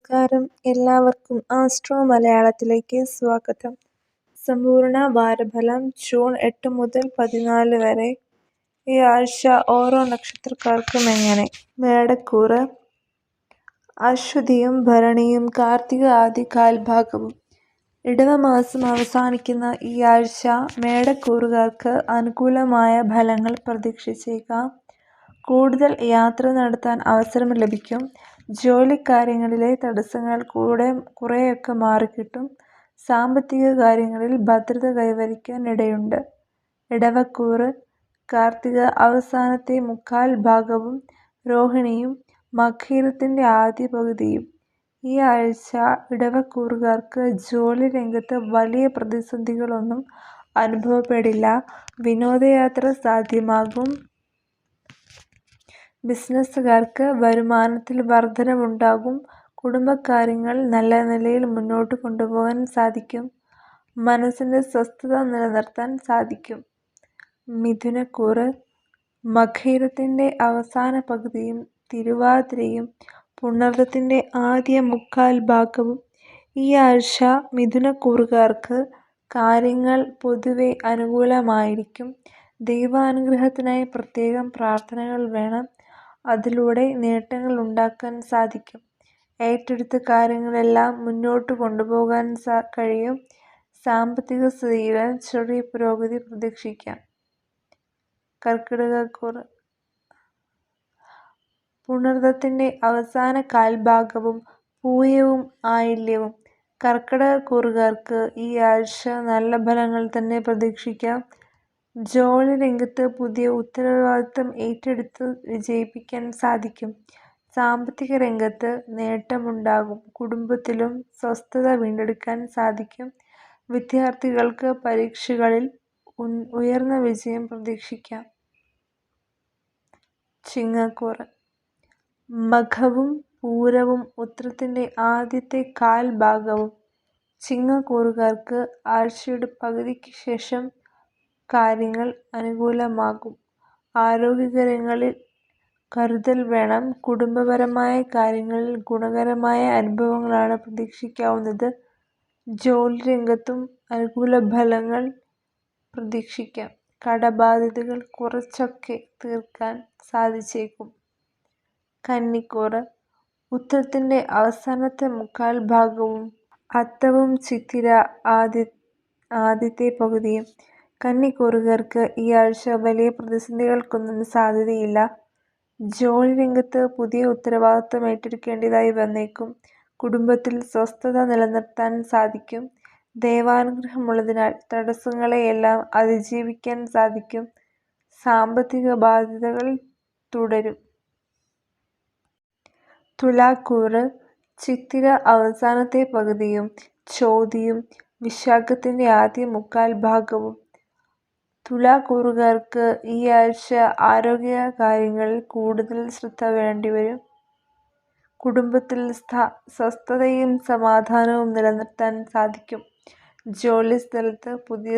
നമസ്കാരം, എല്ലാവർക്കും ആസ്ട്രോ മലയാളത്തിലേക്ക് സ്വാഗതം. സമ്പൂർണ്ണ വാരഫലം ജൂൺ 8 മുതൽ 14 വരെ. ഈ ആഴ്ച ഓരോ നക്ഷത്രക്കാർക്കും എങ്ങനെ? മേടക്കൂറ്. അശ്വതിയും ഭരണിയും കാർത്തിക ആദ്യ കാൽഭാഗവും. ഇടവമാസം അവസാനിക്കുന്ന ഈ ആഴ്ച മേടക്കൂറുകാർക്ക് അനുകൂലമായ ഫലങ്ങൾ പ്രതീക്ഷിച്ചേക്കാം. കൂടുതൽ യാത്ര നടത്താൻ അവസരം ലഭിക്കും. ജോലിക്കാര്യങ്ങളിലെ തടസ്സങ്ങൾ കുറെയൊക്കെ മാറിക്കിട്ടും. സാമ്പത്തിക കാര്യങ്ങളിൽ ഭദ്രത കൈവരിക്കാൻ ഇടയുണ്ട്. ഇടവക്കൂറ്. കാർത്തിക അവസാനത്തെ മുക്കാൽ ഭാഗവും രോഹിണിയും മകയിരത്തിന്റെ ആദ്യ പകുതിയും. ഈ ആഴ്ച ഇടവക്കൂറുകാർക്ക് ജോലി രംഗത്ത് വലിയ പ്രതിസന്ധികളൊന്നും അനുഭവപ്പെടില്ല. വിനോദയാത്ര സാധ്യമാകും. ബിസിനസ്സുകാർക്ക് വരുമാനത്തിൽ വർധനവുണ്ടാകും. കുടുംബകാര്യങ്ങൾ നല്ല നിലയിൽ മുന്നോട്ട് കൊണ്ടുപോകാൻ സാധിക്കും. മനസ്സിന്റെ സ്വസ്ഥത നിലനിർത്താൻ സാധിക്കും. മിഥുനക്കൂറ്. മകയിരത്തിന്റെ അവസാന പകുതിയും തിരുവാതിരയും പുണർദത്തിന്റെ ആദ്യ മുക്കാൽ ഭാഗവും. ഈ ആഴ്ച മിഥുനക്കൂറുകാർക്ക് കാര്യങ്ങൾ പൊതുവെ അനുകൂലമായിരിക്കും. ദൈവാനുഗ്രഹത്തിനായി പ്രത്യേകം പ്രാർത്ഥനകൾ വേണം. അതിലൂടെ നേട്ടങ്ങൾ ഉണ്ടാക്കാൻ സാധിക്കും. ഏറ്റെടുത്ത കാര്യങ്ങളെല്ലാം മുന്നോട്ട് കൊണ്ടുപോകാൻ കഴിയും. സാമ്പത്തിക സ്ഥിതിയിൽ ചെറിയ പുരോഗതി പ്രതീക്ഷിക്കാം. കർക്കിടകക്കൂറ്. പുണർദത്തിന്റെ അവസാന കാൽഭാഗവും പൂയവും ആയില്യവും. കർക്കിടകക്കൂറുകാർക്ക് ഈ ആഴ്ച നല്ല ഫലങ്ങൾ തന്നെ പ്രതീക്ഷിക്കാം. ജോലി രംഗത്ത് പുതിയ ഉത്തരവാദിത്തം ഏറ്റെടുത്ത് വിജയിപ്പിക്കാൻ സാധിക്കും. സാമ്പത്തിക രംഗത്ത് നേട്ടമുണ്ടാകും. കുടുംബത്തിലും സ്വസ്ഥത വീണ്ടെടുക്കാൻ സാധിക്കും. വിദ്യാർത്ഥികൾക്ക് പരീക്ഷകളിൽ ഉയർന്ന വിജയം പ്രതീക്ഷിക്കാം. ചിങ്ങക്കൂറ്. മഖവും പൂരവും ഉത്രത്തിന്റെ ആദ്യത്തെ കാൽ ഭാഗവും. ചിങ്ങക്കൂറുകാർക്ക് ആഴ്ചയുടെ പകുതിക്ക് ശേഷം കാര്യങ്ങൾ അനുകൂലമാകും. ആരോഗ്യകാര്യങ്ങളിൽ കരുതൽ വേണം. കുടുംബപരമായ കാര്യങ്ങളിൽ ഗുണകരമായ അനുഭവങ്ങളാണ് പ്രതീക്ഷിക്കാവുന്നത്. ജോലി രംഗത്തും അനുകൂല ഫലങ്ങൾ പ്രതീക്ഷിക്കാം. കടബാധ്യതകൾ കുറച്ചൊക്കെ തീർക്കാൻ സാധിച്ചേക്കും. കന്നിക്കൂറ്. ഉത്രത്തിന്റെ അവസാനത്തെ മുക്കാൽ ഭാഗവും അത്തവും ചിത്തിര ആദ്യത്തെ പകുതിയും. കന്നിക്കൂറുകാർക്ക് ഈ ആഴ്ച വലിയ പ്രതിസന്ധികൾക്കൊന്നും സാധ്യതയില്ല. ജോലി രംഗത്ത് പുതിയ ഉത്തരവാദിത്തം ഏറ്റെടുക്കേണ്ടതായി വന്നേക്കും. കുടുംബത്തിൽ സ്വസ്ഥത നിലനിർത്താൻ സാധിക്കും. ദൈവാനുഗ്രഹമുള്ളതിനാൽ തടസ്സങ്ങളെയെല്ലാം അതിജീവിക്കാൻ സാധിക്കും. സാമ്പത്തിക ബാധ്യതകൾ തുടരും. തുലാക്കൂറ്. ചിത്തിര അവസാനത്തെ പകുതിയും ചോതിയും വിശാഖത്തിന്റെ ആദ്യ മുക്കാൽ ഭാഗവും. തുലാക്കൂറുകാർക്ക് ഈ ആഴ്ച ആരോഗ്യ കാര്യങ്ങളിൽ കൂടുതൽ ശ്രദ്ധ വേണ്ടിവരും. കുടുംബത്തിൽ സ്വസ്ഥതയും സമാധാനവും നിലനിർത്താൻ സാധിക്കും. ജോലി സ്ഥലത്ത് പുതിയ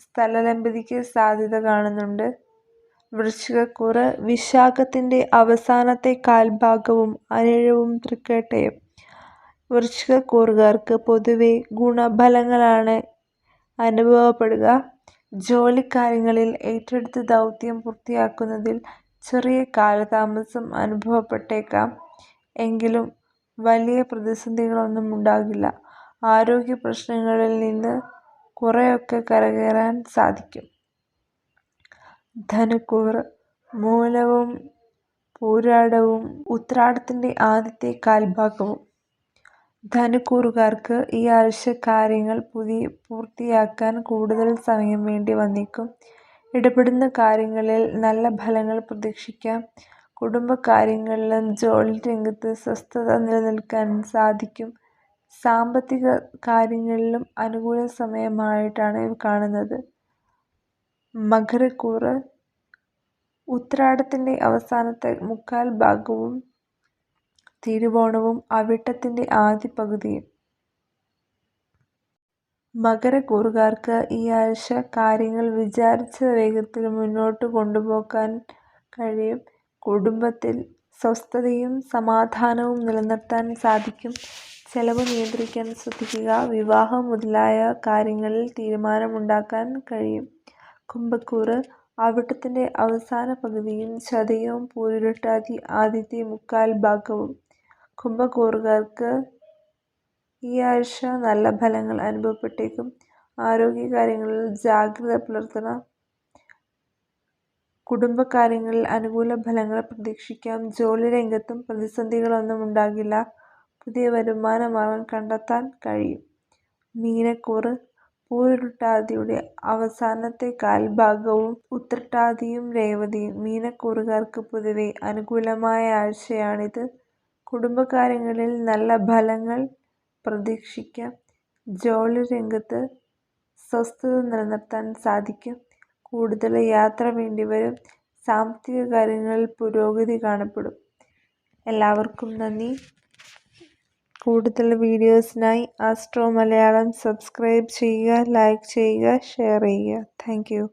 സ്ഥലലഭ്യതയ്ക്ക് സാധ്യത കാണുന്നുണ്ട്. വൃശ്ചികക്കൂറ്. വിശാഖത്തിന്റെ അവസാനത്തെ കാൽഭാഗവും അനിഴവും തൃക്കേട്ടയും. വൃശ്ചികക്കൂറുകാർക്ക് പൊതുവെ ഗുണഫലങ്ങളാണ് അനുഭവപ്പെടുക. ജോലിക്കാര്യങ്ങളിൽ ഏറ്റെടുത്ത ദൗത്യം പൂർത്തിയാക്കുന്നതിൽ ചെറിയ കാലതാമസം അനുഭവപ്പെട്ടേക്കാം. എങ്കിലും വലിയ പ്രതിസന്ധികളൊന്നും ഉണ്ടാകില്ല. ആരോഗ്യ പ്രശ്നങ്ങളിൽ നിന്ന് കുറെയൊക്കെ കരകയറാൻ സാധിക്കും. ധനുക്കൂറ്. മൂലവും പൂരാടവും ഉത്രാടത്തിന്റെ ആദ്യത്തെ കാൽഭാഗവും. ധനുക്കൂറുകാർക്ക് ഈ ആഴ്ച കാര്യങ്ങൾ പൂർത്തിയാക്കാൻ കൂടുതൽ സമയം വേണ്ടി വന്നേക്കും. ഇടപെടുന്ന കാര്യങ്ങളിൽ നല്ല ഫലങ്ങൾ പ്രതീക്ഷിക്കാം. കുടുംബകാര്യങ്ങളിലും ജോലി രംഗത്ത് സ്വസ്ഥത നിലനിൽക്കാൻ സാധിക്കും. സാമ്പത്തിക കാര്യങ്ങളിലും അനുകൂല സമയമായിട്ടാണ് കാണുന്നത്. മകരക്കൂറ്. ഉത്രാടത്തിന്റെ അവസാനത്തെ മുക്കാൽ ഭാഗവും തിരുവോണവും അവിട്ടത്തിന്റെ ആദ്യ പകുതിയും. മകരക്കൂറുകാർക്ക് ഈ ആഴ്ച കാര്യങ്ങൾ വിചാരിച്ച വേഗത്തിൽ മുന്നോട്ട് കൊണ്ടുപോകാൻ കഴിയും. കുടുംബത്തിൽ സ്വസ്ഥതയും സമാധാനവും നിലനിർത്താൻ സാധിക്കും. ചെലവ് നിയന്ത്രിക്കാൻ ശ്രദ്ധിക്കുക. വിവാഹം മുതലായ കാര്യങ്ങളിൽ തീരുമാനമുണ്ടാക്കാൻ കഴിയും. കുംഭക്കൂറ് അവിട്ടത്തിന്റെ അവസാന പകുതിയും ചതയവും പൂരുരുട്ടാതി ആദ്യത്തെ മുക്കാൽ ഭാഗവും. കുംഭക്കൂറുകാർക്ക് ഈ ആഴ്ച നല്ല ഫലങ്ങൾ അനുഭവപ്പെട്ടേക്കും. ആരോഗ്യകാര്യങ്ങളിൽ ജാഗ്രത പുലർത്തണം. കുടുംബകാര്യങ്ങളിൽ അനുകൂല ഫലങ്ങൾ പ്രതീക്ഷിക്കാം. ജോലി രംഗത്തും പ്രതിസന്ധികളൊന്നും ഉണ്ടാകില്ല. പുതിയ വരുമാന മാർഗം കണ്ടെത്താൻ കഴിയും. മീനക്കൂറ് പൂരുരുട്ടാതിയുടെ അവസാനത്തെ കാൽഭാഗവും ഉത്രട്ടാതിയും രേവതിയും. മീനക്കൂറുകാർക്ക് പൊതുവെ അനുകൂലമായ ആഴ്ചയാണിത്. കുടുംബകാര്യങ്ങളിൽ നല്ല ഫലങ്ങൾ പ്രതീക്ഷിക്കാം. ജോലി രംഗത്ത് സ്വസ്ഥത നിലനിർത്താൻ സാധിക്കും. കൂടുതൽ യാത്ര വേണ്ടിവരും. സാമ്പത്തിക കാര്യങ്ങളിൽ പുരോഗതി കാണപ്പെടും. എല്ലാവർക്കും നന്ദി. കൂടുതൽ വീഡിയോസിനായി ആസ്ട്രോ മലയാളം സബ്സ്ക്രൈബ് ചെയ്യുക, ലൈക്ക് ചെയ്യുക, ഷെയർ ചെയ്യുക. Thank you.